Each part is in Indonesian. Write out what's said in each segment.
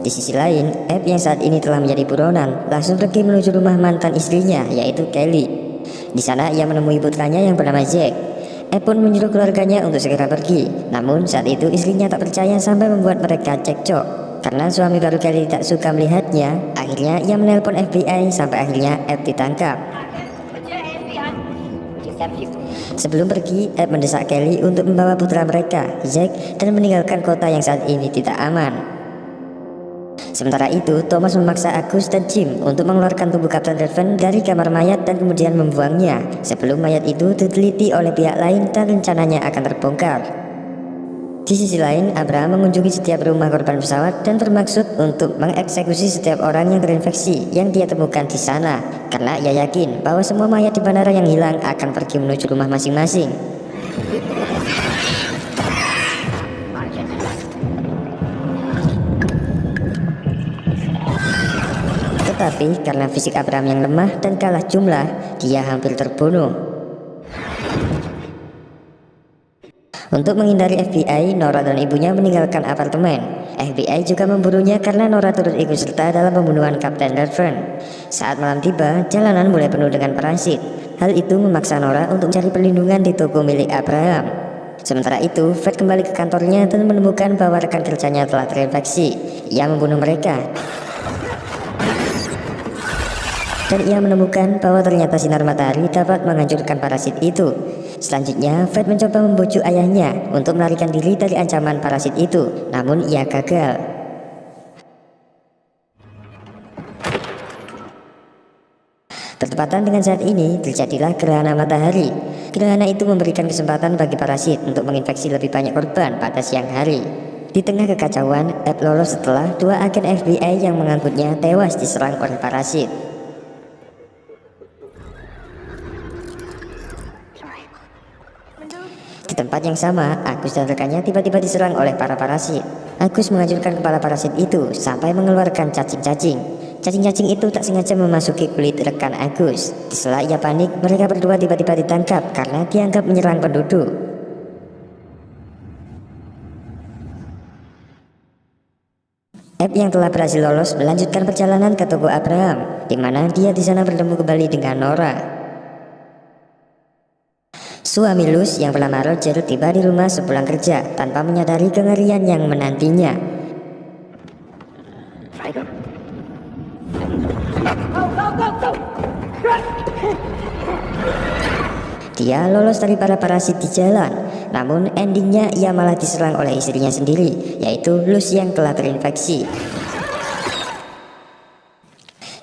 Di sisi lain, Ebb yang saat ini telah menjadi buronan langsung pergi menuju rumah mantan istrinya, yaitu Kelly. Di sana ia menemui putranya yang bernama Jack. Ebb pun menyuruh keluarganya untuk segera pergi. Namun saat itu istrinya tak percaya sampai membuat mereka cekcok. Karena suami baru Kelly tak suka melihatnya, akhirnya ia menelpon FBI sampai akhirnya Ebb ditangkap. Sebelum pergi, Ebb mendesak Kelly untuk membawa putra mereka, Jack, dan meninggalkan kota yang saat ini tidak aman. Sementara itu, Thomas memaksa Agus dan Jim untuk mengeluarkan tubuh Kapten Raven dari kamar mayat dan kemudian membuangnya sebelum mayat itu diteliti oleh pihak lain dan rencananya akan terbongkar. Di sisi lain, Abraham mengunjungi setiap rumah korban pesawat dan bermaksud untuk mengeksekusi setiap orang yang terinfeksi yang dia temukan di sana, karena ia yakin bahwa semua mayat di bandara yang hilang akan pergi menuju rumah masing-masing. Tetapi karena fisik Abraham yang lemah dan kalah jumlah, dia hampir terbunuh. Untuk menghindari FBI, Nora dan ibunya meninggalkan apartemen. FBI juga memburunya karena Nora turut ikut serta dalam pembunuhan Kapten Raven. Saat malam tiba, jalanan mulai penuh dengan parasit. Hal itu memaksa Nora untuk mencari perlindungan di toko milik Abraham. Sementara itu, Fred kembali ke kantornya dan menemukan bahwa rekan kerjanya telah terinfeksi. Ia membunuh mereka. Dan ia menemukan bahwa ternyata sinar matahari dapat menghancurkan parasit itu. Selanjutnya, Fred mencoba membujuk ayahnya untuk melarikan diri dari ancaman parasit itu, namun ia gagal. Bertepatan dengan saat ini, terjadilah gerhana matahari. Gerhana itu memberikan kesempatan bagi parasit untuk menginfeksi lebih banyak korban pada siang hari. Di tengah kekacauan, Ebb lolos setelah dua agen FBI yang mengangkutnya tewas diserang oleh parasit. Di tempat yang sama, Agus dan rekannya tiba-tiba diserang oleh para parasit. Agus menghancurkan kepala parasit itu sampai mengeluarkan cacing-cacing. Cacing-cacing itu tak sengaja memasuki kulit rekan Agus. Di sela ia panik, mereka berdua tiba-tiba ditangkap karena dianggap menyerang penduduk. Ebb yang telah berhasil lolos melanjutkan perjalanan ke toko Abraham, di mana dia di sana bertemu kembali dengan Nora. Suami Luz yang bernama Roger tiba di rumah sepulang kerja tanpa menyadari kengerian yang menantinya. Dia lolos dari para parasit di jalan, namun endingnya ia malah diserang oleh istrinya sendiri, yaitu Luz yang telah terinfeksi.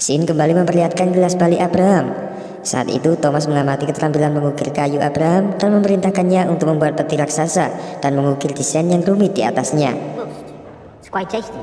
Scene kembali memperlihatkan gelas balik Abraham. Saat itu Thomas mengamati keterampilan mengukir kayu Abraham dan memerintahkannya untuk membuat peti raksasa dan mengukir desain yang rumit di atasnya. It's quite tasty.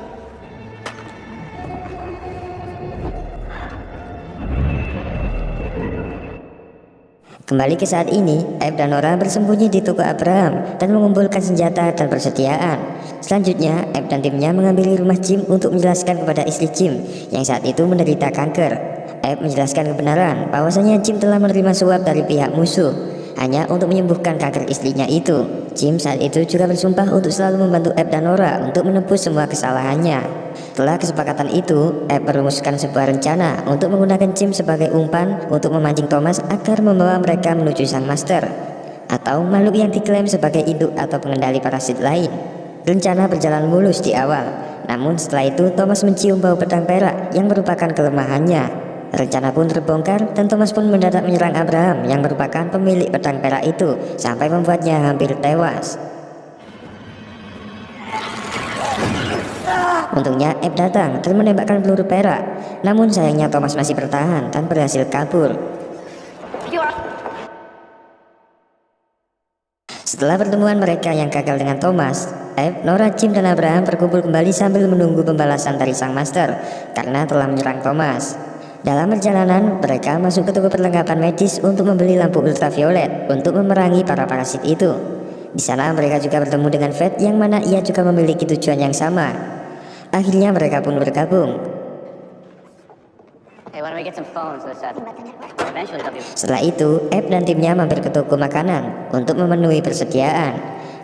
Kembali ke saat ini, Ebb dan Nora bersembunyi di toko Abraham dan mengumpulkan senjata dan persediaan. Selanjutnya, Ebb dan timnya mengambil rumah Jim untuk menjelaskan kepada istri Jim yang saat itu menderita kanker. Ebb menjelaskan kebenaran bahwasanya Jim telah menerima suap dari pihak musuh hanya untuk menyembuhkan kanker istrinya itu. Jim saat itu juga bersumpah untuk selalu membantu Ebb dan Nora untuk menebus semua kesalahannya. Setelah kesepakatan itu, Ebb merumuskan sebuah rencana untuk menggunakan Jim sebagai umpan untuk memancing Thomas agar membawa mereka menuju Sang Master atau makhluk yang diklaim sebagai induk atau pengendali parasit lain. Rencana berjalan mulus di awal, namun setelah itu Thomas mencium bau pedang perak yang merupakan kelemahannya. Rencana pun terbongkar dan Thomas pun mendadak menyerang Abraham yang merupakan pemilik pedang perak itu sampai membuatnya hampir tewas. Untungnya Ebb datang dan menembakkan peluru perak, namun sayangnya Thomas masih bertahan dan berhasil kabur. Setelah pertemuan mereka yang gagal dengan Thomas, Ebb, Nora, Jim, dan Abraham berkumpul kembali sambil menunggu pembalasan dari Sang Master karena telah menyerang Thomas. Dalam perjalanan, mereka masuk ke toko perlengkapan medis untuk membeli lampu ultraviolet untuk memerangi para parasit itu. Di sana mereka juga bertemu dengan Fred yang mana ia juga memiliki tujuan yang sama. Akhirnya mereka pun bergabung. Setelah itu, Ebb dan timnya mampir ke toko makanan untuk memenuhi persediaan.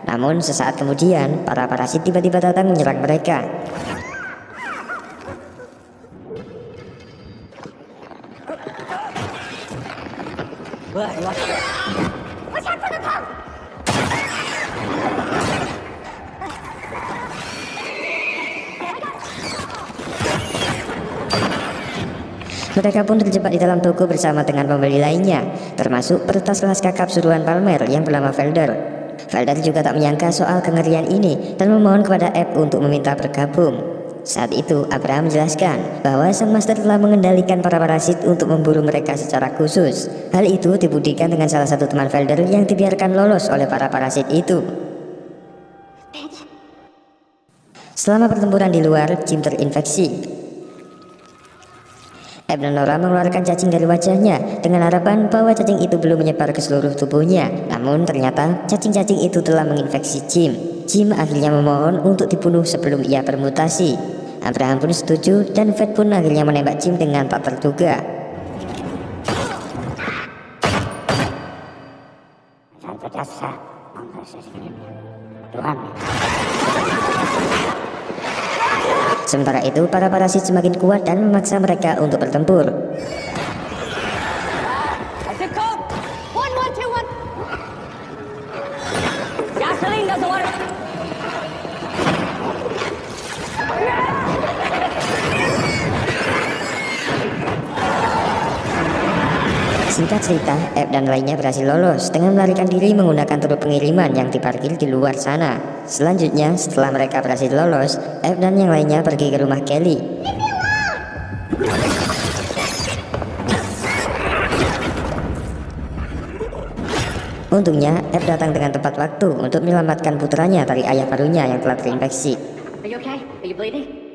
Namun sesaat kemudian, para parasit tiba-tiba datang menyerang mereka. Mereka pun terjebak di dalam toko bersama dengan pembeli lainnya, termasuk peretas kelas kakap suruhan Palmer yang bernama Felder. Felder juga tak menyangka soal kengerian ini dan memohon kepada Abe untuk meminta bergabung. Saat itu Abraham menjelaskan bahwa sang master telah mengendalikan para parasit untuk memburu mereka secara khusus. Hal itu dibuktikan dengan salah satu teman Felder yang dibiarkan lolos oleh para parasit itu. Selama pertempuran di luar, Jim terinfeksi. Abe dan Nora mengeluarkan cacing dari wajahnya dengan harapan bahwa cacing itu belum menyebar ke seluruh tubuhnya. Namun ternyata cacing-cacing itu telah menginfeksi Jim. Jim akhirnya memohon untuk dibunuh sebelum ia bermutasi. Abraham pun setuju dan Fred pun akhirnya menembak Jim dengan tak terduga. Sementara itu, para parasit semakin kuat dan memaksa mereka untuk bertempur. Singkat cerita, Abe dan lainnya berhasil lolos dengan melarikan diri menggunakan truk pengiriman yang diparkir di luar sana. Selanjutnya, setelah mereka berhasil lolos, Abe dan yang lainnya pergi ke rumah Kelly. Untungnya, Abe datang dengan tepat waktu untuk menyelamatkan putranya dari ayah barunya yang telah terinfeksi. Are you okay? Are you bleeding?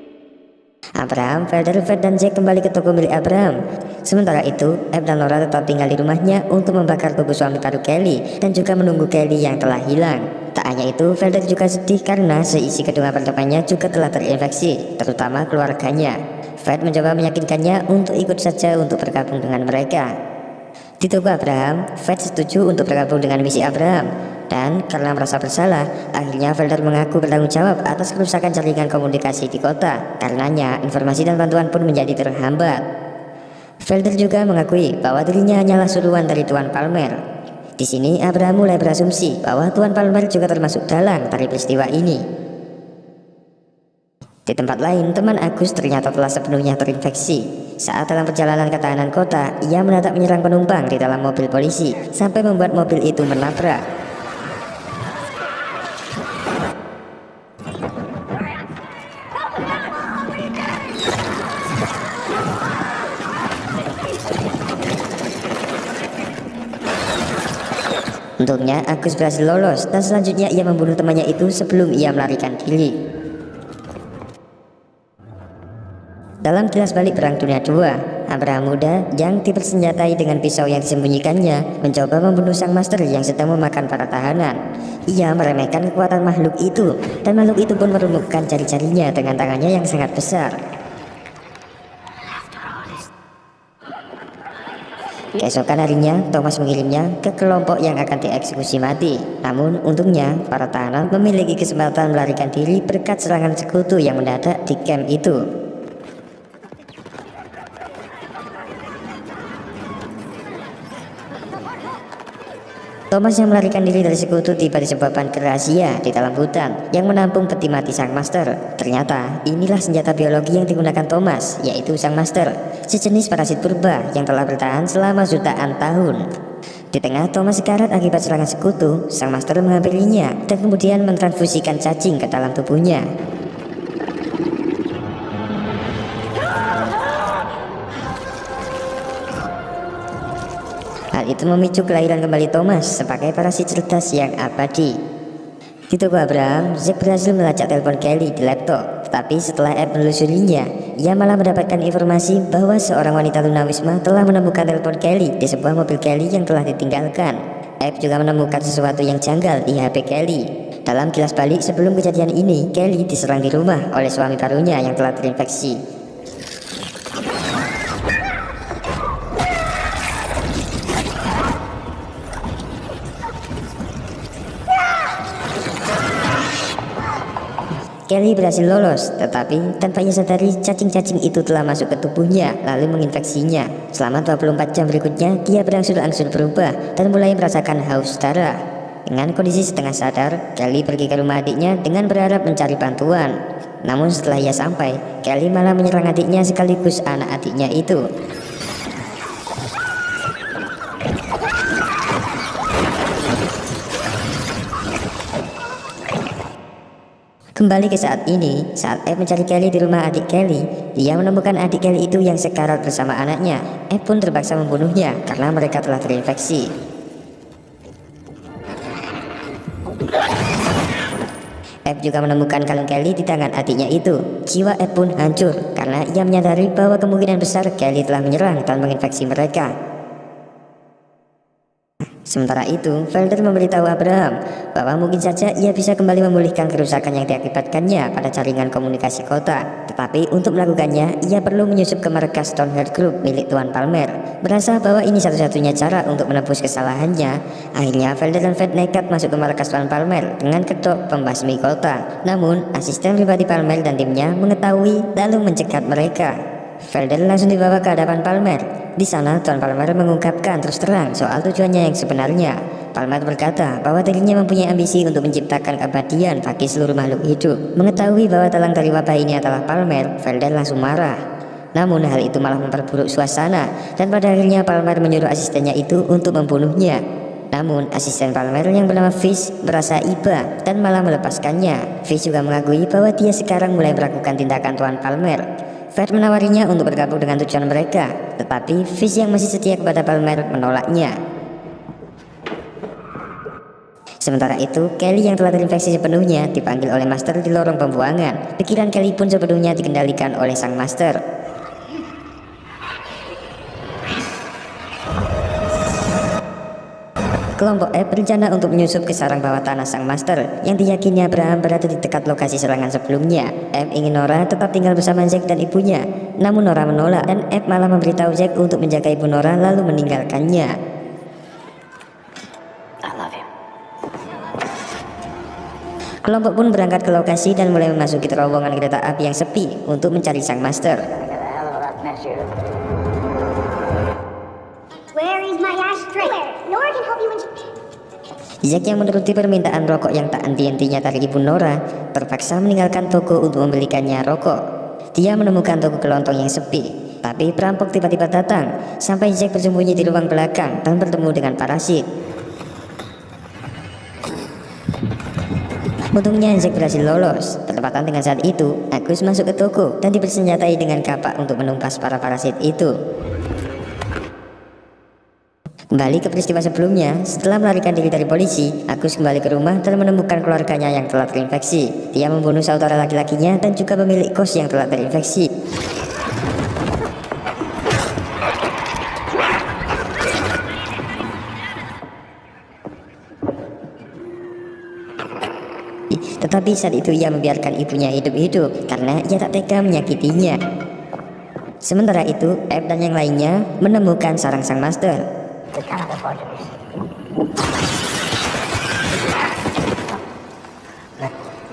Abraham, Felder, Fred, dan Jack kembali ke toko milik Abraham. Sementara itu, Abe dan Nora tetap tinggal di rumahnya untuk membakar tubuh suami baru Kelly dan juga menunggu Kelly yang telah hilang. Tak hanya itu, Felder juga sedih karena seisi kedua temannya juga telah terinfeksi, terutama keluarganya. Fred mencoba meyakinkannya untuk ikut saja untuk bergabung dengan mereka. Di toko Abraham, Fred setuju untuk bergabung dengan misi Abraham. Dan karena merasa bersalah, akhirnya Felder mengaku bertanggung jawab atas kerusakan jaringan komunikasi di kota. Karenanya, informasi dan bantuan pun menjadi terhambat. Felder juga mengakui bahwa dirinya hanyalah suruhan dari Tuan Palmer. Di sini, Abraham mulai berasumsi bahwa Tuan Palmer juga termasuk dalang dari peristiwa ini. Di tempat lain, teman Agus ternyata telah sepenuhnya terinfeksi. Saat dalam perjalanan ke tahanan kota, ia mendadak menyerang penumpang di dalam mobil polisi sampai membuat mobil itu menabrak. Untungnya Agus berhasil lolos dan selanjutnya ia membunuh temannya itu sebelum ia melarikan diri. Dalam kilas balik Perang Dunia II, Abraham muda yang dipersenjatai dengan pisau yang disembunyikannya mencoba membunuh sang master yang sedang memakan para tahanan. Ia meremehkan kekuatan makhluk itu dan makhluk itu pun merumukkan jari-jarinya dengan tangannya yang sangat besar. Keesokan harinya, Thomas mengirimnya ke kelompok yang akan dieksekusi mati. Namun untungnya, para tahanan memiliki kesempatan melarikan diri berkat serangan sekutu yang mendadak di camp itu. Thomas yang melarikan diri dari sekutu tiba di sebuah bunker rahasia di dalam hutan yang menampung peti mati sang master. Ternyata inilah senjata biologi yang digunakan Thomas, yaitu sang master, sejenis parasit purba yang telah bertahan selama jutaan tahun. Di tengah Thomas sekarat akibat serangan sekutu, sang master menghampirinya dan kemudian mentransfusikan cacing ke dalam tubuhnya. Hal itu memicu kelahiran kembali Thomas sebagai parasit cerdas yang abadi. Di toko Abraham, Zack berhasil melacak telepon Kelly di laptop. Tetapi setelah Abe menelusurinya, ia malah mendapatkan informasi bahwa seorang wanita tunawisma telah menemukan telepon Kelly di sebuah mobil Kelly yang telah ditinggalkan. Abe juga menemukan sesuatu yang janggal di HP Kelly. Dalam kilas balik sebelum kejadian ini, Kelly diserang di rumah oleh suami barunya yang telah terinfeksi. Kelly berhasil lolos, tetapi tanpa ia sadari cacing-cacing itu telah masuk ke tubuhnya lalu menginfeksinya. Selama 24 jam berikutnya, dia berangsur-angsur berubah dan mulai merasakan haus darah. Dengan kondisi setengah sadar, Kelly pergi ke rumah adiknya dengan berharap mencari bantuan. Namun setelah ia sampai, Kelly malah menyerang adiknya sekaligus anak adiknya itu. Kembali ke saat ini, saat Eve mencari Kelly di rumah adik Kelly, dia menemukan adik Kelly itu yang sekarat bersama anaknya. Eve pun terpaksa membunuhnya karena mereka telah terinfeksi. Eve juga menemukan kalung Kelly di tangan adiknya itu. Jiwa Eve pun hancur karena ia menyadari bahwa kemungkinan besar Kelly telah menyerang dan menginfeksi mereka. Sementara itu, Felder memberitahu Abraham bahwa mungkin saja ia bisa kembali memulihkan kerusakan yang diakibatkannya pada jaringan komunikasi kota. Tetapi untuk melakukannya, ia perlu menyusup ke markas Stoneheart Group milik Tuan Palmer. Berasa bahwa ini satu-satunya cara untuk menebus kesalahannya, akhirnya Felder dan Fed nekat masuk ke markas Tuan Palmer dengan kedok pembasmi kota. Namun, asisten pribadi Palmer dan timnya mengetahui lalu mencegat mereka. Felder langsung dibawa ke hadapan Palmer. Di sana Tuan Palmer mengungkapkan terus terang soal tujuannya yang sebenarnya. Palmer berkata bahwa dirinya mempunyai ambisi untuk menciptakan keabadian bagi seluruh makhluk hidup. Mengetahui bahwa dalang dari wabah ini adalah Palmer, Felder langsung marah. Namun hal itu malah memperburuk suasana dan pada akhirnya Palmer menyuruh asistennya itu untuk membunuhnya. Namun asisten Palmer yang bernama Fish merasa iba dan malah melepaskannya. Fish juga mengakui bahwa dia sekarang mulai melakukan tindakan Tuan Palmer. Fed menawarinya untuk bergabung dengan tujuan mereka, tetapi Fish yang masih setia kepada Palmer menolaknya. Sementara itu, Kelly yang telah terinfeksi sepenuhnya dipanggil oleh Master di lorong pembuangan. Pikiran Kelly pun sepenuhnya dikendalikan oleh sang Master. Kelompok Eve berencana untuk menyusup ke sarang bawah tanah sang Master yang diyakini Abraham berada di dekat lokasi serangan sebelumnya. Eve ingin Nora tetap tinggal bersama Zack dan ibunya, namun Nora menolak dan Eve malah memberitahu Zack untuk menjaga ibu Nora lalu meninggalkannya. I love him. Kelompok pun berangkat ke lokasi dan mulai memasuki terowongan kereta api yang sepi untuk mencari sang Master. Where is my ashtray? Nora can help you when Zack yang menuruti permintaan rokok yang tak henti-hentinya dari ibu Nora terpaksa meninggalkan toko untuk membelikannya rokok. Dia menemukan toko kelontong yang sepi, tapi perampok tiba-tiba datang sampai Zack bersembunyi di ruang belakang dan bertemu dengan parasit. Untungnya Zack berhasil lolos. Bertepatan dengan saat itu, Agus masuk ke toko dan dipersenjatai dengan kapak untuk menumpas para parasit itu. Kembali ke peristiwa sebelumnya, setelah melarikan diri dari polisi, Agus kembali ke rumah dan menemukan keluarganya yang telah terinfeksi. Dia membunuh saudara laki-lakinya dan juga pemilik kos yang telah terinfeksi. Tetapi saat itu ia membiarkan ibunya hidup-hidup karena ia tak tega menyakitinya. Sementara itu, Eve dan yang lainnya menemukan sarang sang Master.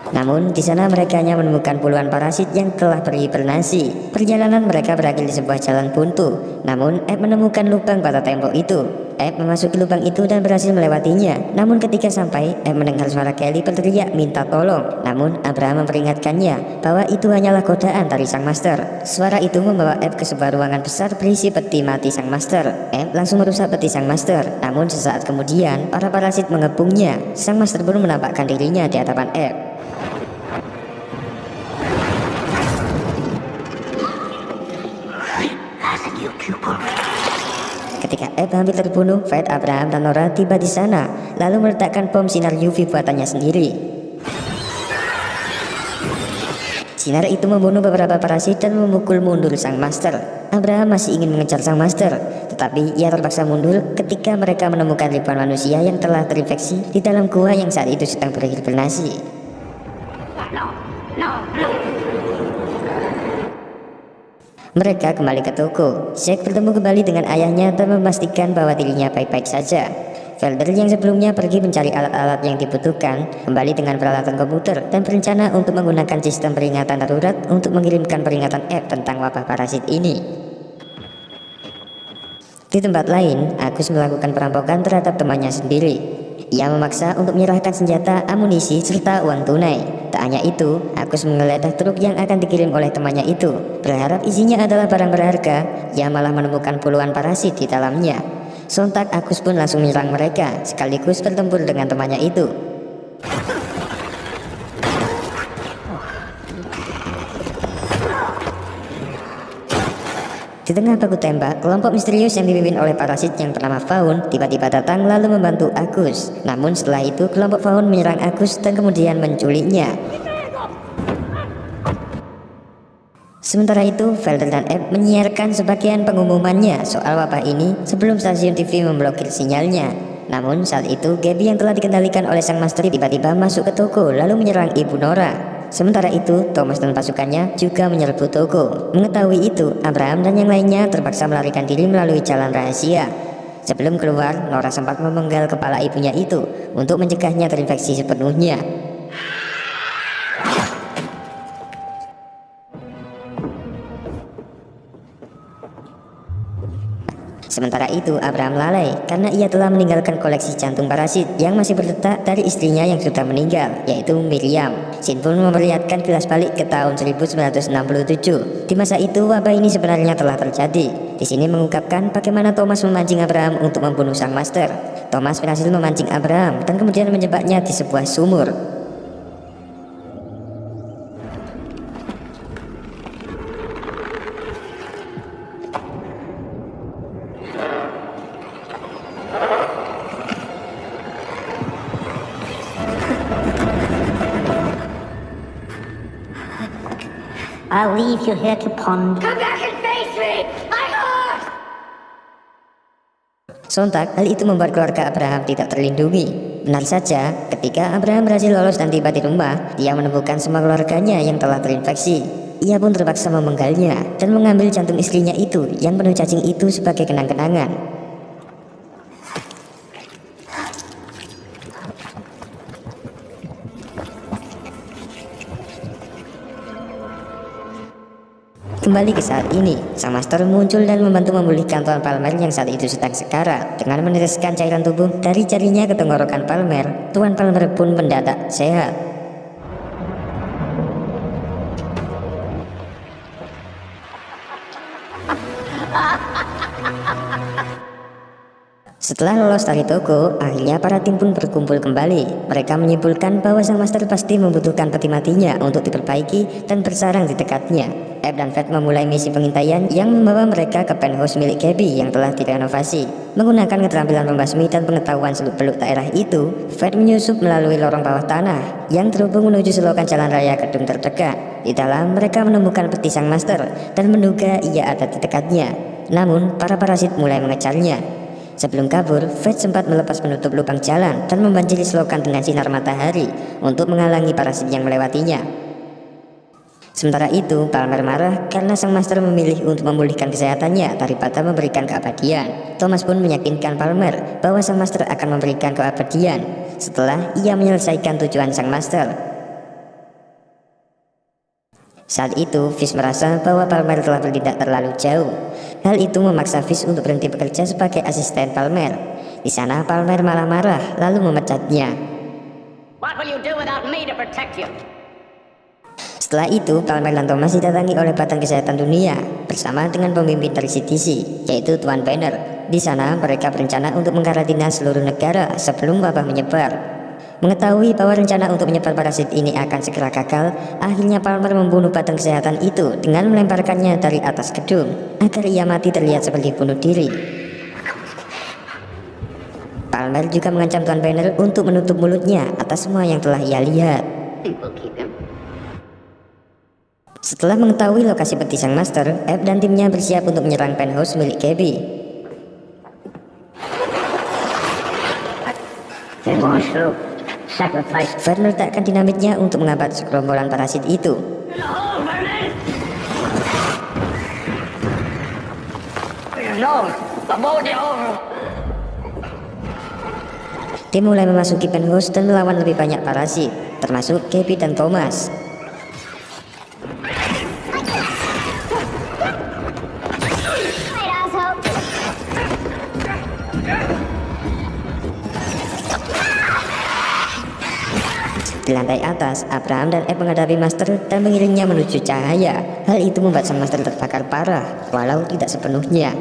Namun di sana mereka hanya menemukan puluhan parasit yang telah berhibernasi. Perjalanan mereka berakhir di sebuah jalan buntu. Namun Eve menemukan lubang pada tembok itu. Eve memasuki lubang itu dan berhasil melewatinya. Namun ketika sampai, Eve mendengar suara Kelly berteriak minta tolong. Namun Abraham memperingatkannya bahwa itu hanyalah godaan dari sang Master. Suara itu membawa Eve ke sebuah ruangan besar berisi peti mati sang Master. Eve langsung merusak peti sang Master. Namun sesaat kemudian, para parasit mengepungnya. Sang Master pun menampakkan dirinya di hadapan Eve. Ketika Eve hampir terbunuh, Fed, Abraham, dan Nora tiba di sana, lalu meletakkan bom sinar UV buatannya sendiri. Sinar itu membunuh beberapa parasit dan memukul mundur sang Master. Abraham masih ingin mengejar sang Master, tetapi ia terpaksa mundur ketika mereka menemukan ribuan manusia yang telah terinfeksi di dalam gua yang saat itu sedang berhibernasi. Mereka kembali ke toko. Zack bertemu kembali dengan ayahnya dan memastikan bahwa dirinya baik-baik saja. Felder yang sebelumnya pergi mencari alat-alat yang dibutuhkan kembali dengan peralatan komputer dan berencana untuk menggunakan sistem peringatan darurat untuk mengirimkan peringatan F tentang wabah parasit ini. Di tempat lain, Agus melakukan perampokan terhadap temannya sendiri. Ia memaksa untuk menyerahkan senjata, amunisi, serta uang tunai. Tak hanya itu, Agus menggeledah truk yang akan dikirim oleh temannya itu. Berharap isinya adalah barang berharga, ia malah menemukan puluhan parasit di dalamnya. Sontak Agus pun langsung menyerang mereka, sekaligus bertempur dengan temannya itu. Di tengah baku tembak, kelompok misterius yang dipimpin oleh parasit yang bernama Faun tiba-tiba datang lalu membantu Agus. Namun setelah itu kelompok Faun menyerang Agus dan kemudian menculiknya. Sementara itu, Felder dan F menyiarkan sebagian pengumumannya soal wabah ini sebelum stasiun TV memblokir sinyalnya. Namun saat itu Gaby yang telah dikendalikan oleh sang master tiba-tiba masuk ke toko lalu menyerang Ibu Nora. Sementara itu, Thomas dan pasukannya juga menyerbu toko. Mengetahui itu, Abraham dan yang lainnya terpaksa melarikan diri melalui jalan rahasia. Sebelum keluar, Nora sempat memenggal kepala ibunya itu untuk mencegahnya terinfeksi sepenuhnya. Sementara itu, Abraham lalai karena ia telah meninggalkan koleksi jantung parasit yang masih berdetak dari istrinya yang sudah meninggal, yaitu Miriam. Scene pun memperlihatkan kilas balik ke tahun 1967. Di masa itu, wabah ini sebenarnya telah terjadi. Di sini mengungkapkan bagaimana Thomas memancing Abraham untuk membunuh sang master. Thomas berhasil memancing Abraham dan kemudian menjebaknya di sebuah sumur. I'll leave you here to ponder. Come back and face me! I'm hurt! Sontak, hal itu membuat keluarga Abraham tidak terlindungi. Benar saja, ketika Abraham berhasil lolos dan tiba di rumah, dia menemukan semua keluarganya yang telah terinfeksi. Ia pun terpaksa memenggalnya dan mengambil jantung istrinya itu yang penuh cacing itu sebagai kenang-kenangan. Kembali ke saat ini, sang master muncul dan membantu memulihkan Tuan Palmer yang saat itu sedang sekarat. Dengan meneteskan cairan tubuh dari jarinya ke tenggorokan Palmer, Tuan Palmer pun mendadak sehat. Setelah lolos dari toko, akhirnya para tim pun berkumpul kembali. Mereka menyimpulkan bahwa sang master pasti membutuhkan peti matinya untuk diperbaiki dan bersarang di dekatnya. F dan Fred memulai misi pengintaian yang membawa mereka ke penthouse milik Gaby yang telah direnovasi. Menggunakan keterampilan membasmi dan pengetahuan seluk-beluk daerah itu, Fred menyusup melalui lorong bawah tanah yang terhubung menuju selokan jalan raya gedung terdekat. Di dalam, mereka menemukan peti sang master dan menduga ia ada di dekatnya. Namun, para parasit mulai mengejarnya. Sebelum kabur, Fred sempat melepas penutup lubang jalan dan membanjiri selokan dengan sinar matahari untuk menghalangi parasit yang melewatinya. Sementara itu, Palmer marah karena sang master memilih untuk memulihkan kesehatannya daripada memberikan keabadian. Thomas pun meyakinkan Palmer bahwa sang master akan memberikan keabadian setelah ia menyelesaikan tujuan sang master. Saat itu, Fish merasa bahwa Palmer telah bertindak terlalu jauh. Hal itu memaksa Fish untuk berhenti bekerja sebagai asisten Palmer. Di sana, Palmer malah marah lalu memecatnya. What will you do without me to protect you? Setelah itu, Palmer dan Thomas didatangi oleh Badan Kesehatan Dunia bersama dengan pemimpin dari CDC, yaitu Tuan Banner. Di sana, mereka berencana untuk mengkarantina seluruh negara sebelum wabah menyebar. Mengetahui bahwa rencana untuk menyebar parasit ini akan segera gagal, akhirnya Palmer membunuh Badan Kesehatan itu dengan melemparkannya dari atas gedung agar ia mati terlihat seperti bunuh diri. Palmer juga mengancam Tuan Banner untuk menutup mulutnya atas semua yang telah ia lihat. We'll keep him. Setelah mengetahui lokasi peti sang master, F dan timnya bersiap untuk menyerang penthouse milik Gaby. Fred meletakkan dinamitnya untuk menghambat segerombolan parasit itu. Tim mulai memasuki penthouse dan melawan lebih banyak parasit, termasuk Gaby dan Thomas. Right, asshole. Di lantai atas, Abraham dan Eve menghadapi Master dan mengiringnya menuju cahaya. Hal itu membuat sang Master terbakar parah, walau tidak sepenuhnya.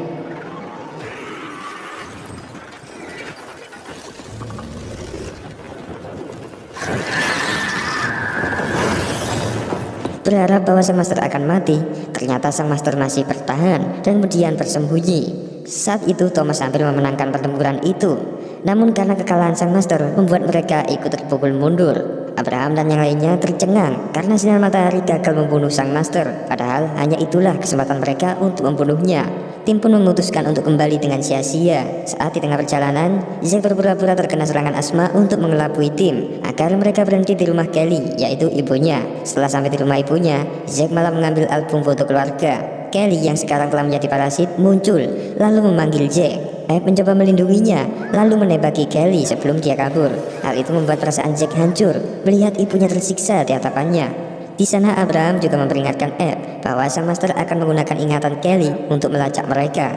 Berharap bahwa sang Master akan mati, ternyata sang Master masih bertahan dan kemudian bersembunyi. Saat itu Thomas hampir memenangkan pertempuran itu, namun karena kekalahan sang Master membuat mereka ikut terpukul mundur. Abraham dan yang lainnya tercengang karena sinar matahari gagal membunuh sang Master, padahal hanya itulah kesempatan mereka untuk membunuhnya. Tim pun memutuskan untuk kembali dengan sia-sia. Saat di tengah perjalanan, Zack berpura-pura terkena serangan asma untuk mengelabui tim agar mereka berhenti di rumah Kelly, yaitu ibunya. Setelah sampai di rumah ibunya, Zack malah mengambil album foto keluarga. Kelly yang sekarang telah menjadi parasit muncul, lalu memanggil Zack. Eve mencoba melindunginya, lalu menembaki Kelly sebelum dia kabur. Hal itu membuat perasaan Zack hancur melihat ibunya tersiksa di hadapannya. Di sana Abraham juga memperingatkan Eve bahwa sang Master akan menggunakan ingatan Kelly untuk melacak mereka.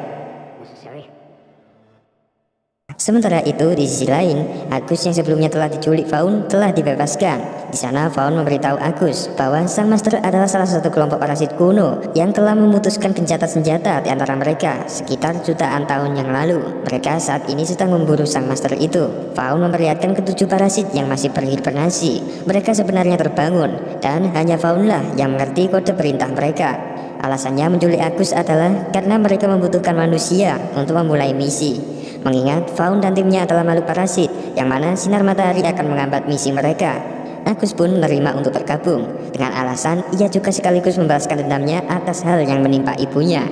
Sementara itu, di sisi lain, Agus yang sebelumnya telah diculik Vaughn telah dibebaskan. Di sana, Vaughn memberitahu Agus bahwa sang Master adalah salah satu kelompok parasit kuno yang telah memutuskan gencatan senjata di antara mereka sekitar jutaan tahun yang lalu. Mereka saat ini sedang memburu sang Master itu. Vaughn memperlihatkan ketujuh parasit yang masih berhibernasi. Mereka sebenarnya terbangun, dan hanya Vaughn-lah yang mengerti kode perintah mereka. Alasannya menculik Agus adalah karena mereka membutuhkan manusia untuk memulai misi. Mengingat Vaughn dan timnya adalah makhluk parasit, yang mana sinar matahari akan menghambat misi mereka. Agus pun menerima untuk bergabung, dengan alasan ia juga sekaligus membalaskan dendamnya atas hal yang menimpa ibunya.